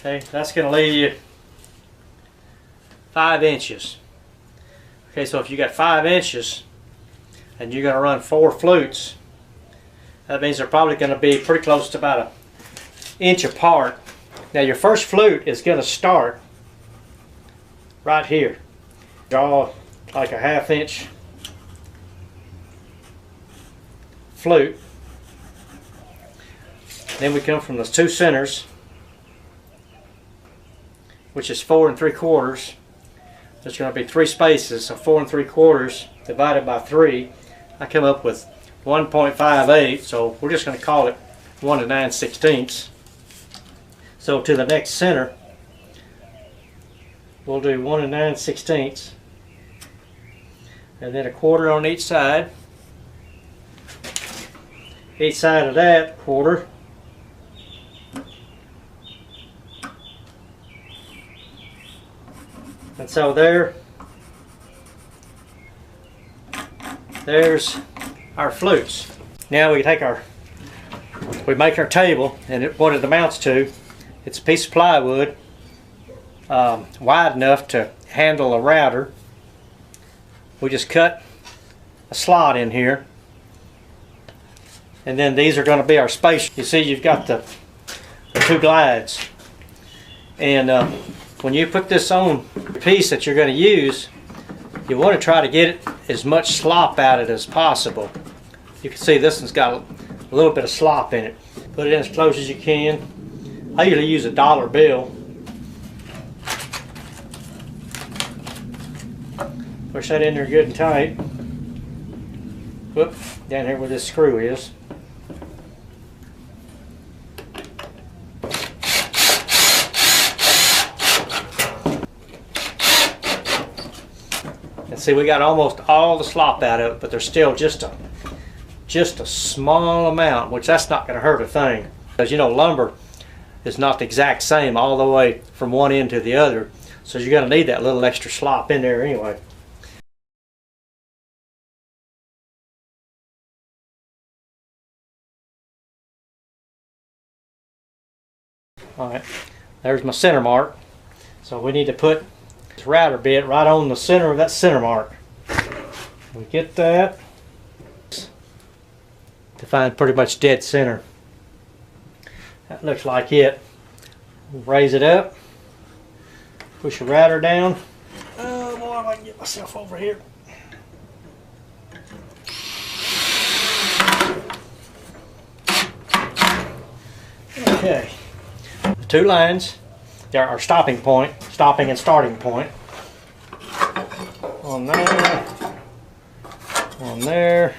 Okay, that's going to leave you 5 inches. Okay, so if you got 5 inches and you're going to run 4 flutes, that means they're probably going to be pretty close to about 1 inch apart. Now your first flute is going to start right here. Draw like a 1/2 inch flute. Then we come from those 2 centers, which is 4 3/4. There's going to be 3 spaces, so 4 3/4 divided by 3. I come up with 1.58, so we're just going to call it 1 9/16. So to the next center, we'll do 1 9/16, and then 1/4 on each side. Each side of that 1/4. And so there's our flutes. Now we take we make our table, and what it amounts to, it's a piece of plywood wide enough to handle a router. We just cut a slot in here, and then these are going to be our space. You see, you've got the 2 glides, and when you put this on the piece that you're going to use, you want to try to get as much slop out of it as possible. You can see this one's got a little bit of slop in it. Put it in as close as you can. I usually use a dollar bill. Push that in there good and tight. Whoop, down here where this screw is. And see, we got almost all the slop out of it, but there's still just a small amount, which that's not going to hurt a thing. Because, you know, lumber is not the exact same all the way from one end to the other, so you're going to need that little extra slop in there anyway. Alright, there's my center mark. So we need to put this router bit right on the center of that center mark. We get that to find pretty much dead center. That looks like it. Raise it up. Push the router down. Oh boy, if I can get myself over here. Okay. The 2 lines are our stopping point, stopping and starting point. On there. On there.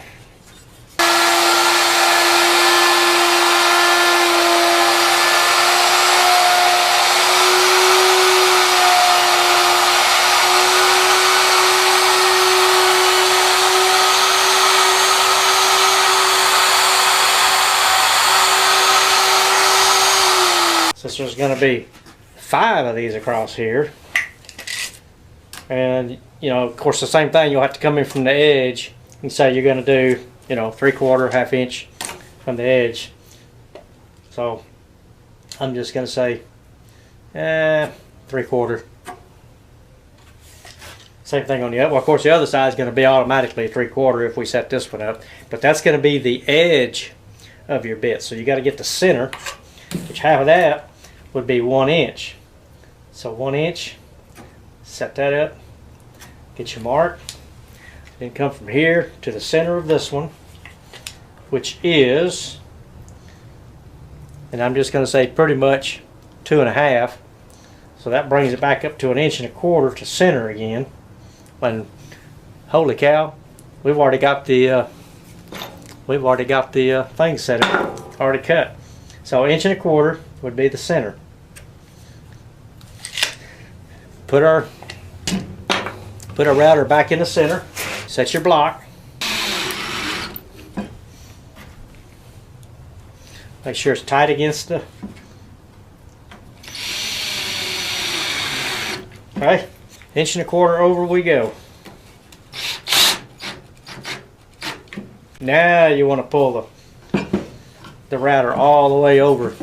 Since there's going to be 5 of these across here, and you know, of course, the same thing, you'll have to come in from the edge and say you're going to do, you know, 3/4, 1/2 inch from the edge. So I'm just going to say 3/4. Same thing on the other. Well, of course, the other side is going to be automatically 3/4 if we set this one up, but that's going to be the edge of your bit. So you got to get the center, which half of that would be 1 inch. So 1 inch, set that up, get your mark, then come from here to the center of this one, which is, and I'm just going to say pretty much 2 1/2. So that brings it back up to 1 1/4 inches to center again. And holy cow, we've already got the thing set up, already cut. So 1 1/4 inches would be the center. Put our router back in the center. Set your block. Make sure it's tight against the. Okay, 1 1/4 inches over we go. Now you want to pull the router all the way over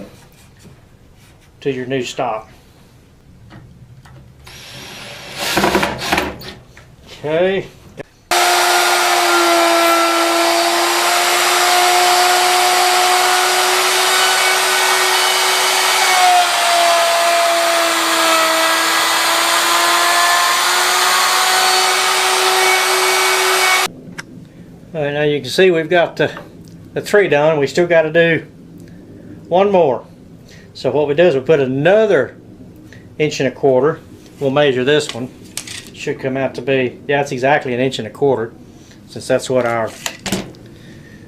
to your new stop. Okay. All right, now you can see we've got the 3 done. We still got to do one more. So what we do is we put another 1.25 inches. We'll measure this one. Should come out to be, yeah, it's exactly 1.25 inches, since that's what our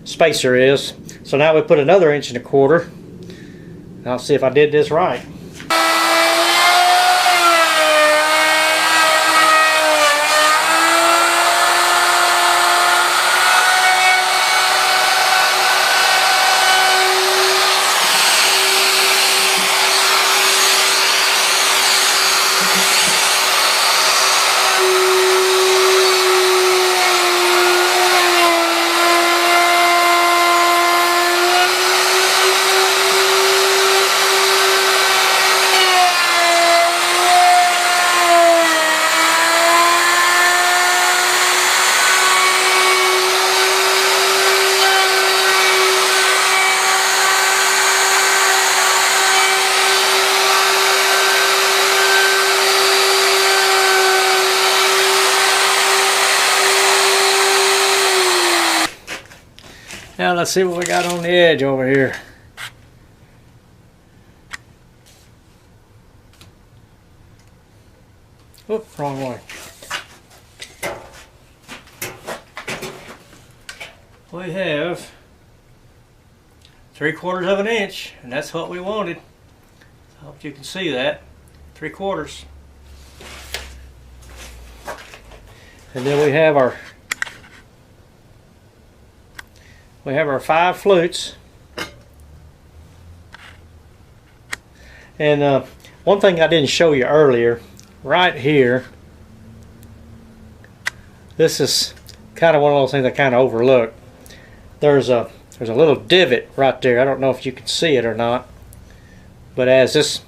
spacer is. So now we put another 1.25 inches. I'll see if I did this right. Now let's see what we got on the edge over here. Oop, wrong way. We have 3/4 inch, and that's what we wanted. I hope you can see that. 3/4. And then we have our 5 flutes. And one thing I didn't show you earlier, right here, this is kind of one of those things I kind of overlooked. There's a little divot right there. I don't know if you can see it or not, but as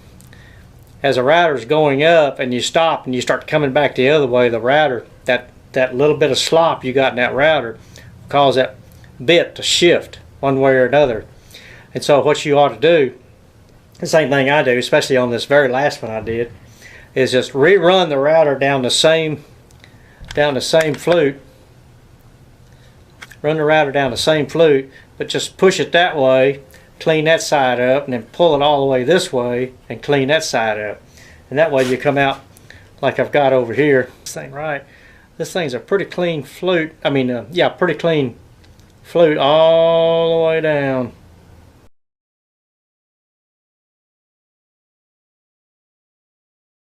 a router is going up and you stop and you start coming back the other way, the router, that little bit of slop you got in that router cause that bit to shift one way or another. And so what you ought to do, the same thing I do, especially on this very last one I did, is just rerun the router down the same flute. Run the router down the same flute, but just push it that way, clean that side up, and then pull it all the way this way and clean that side up. And that way you come out like I've got over here. This thing right. This thing's a pretty clean flute. I mean, yeah, pretty clean flute all the way down.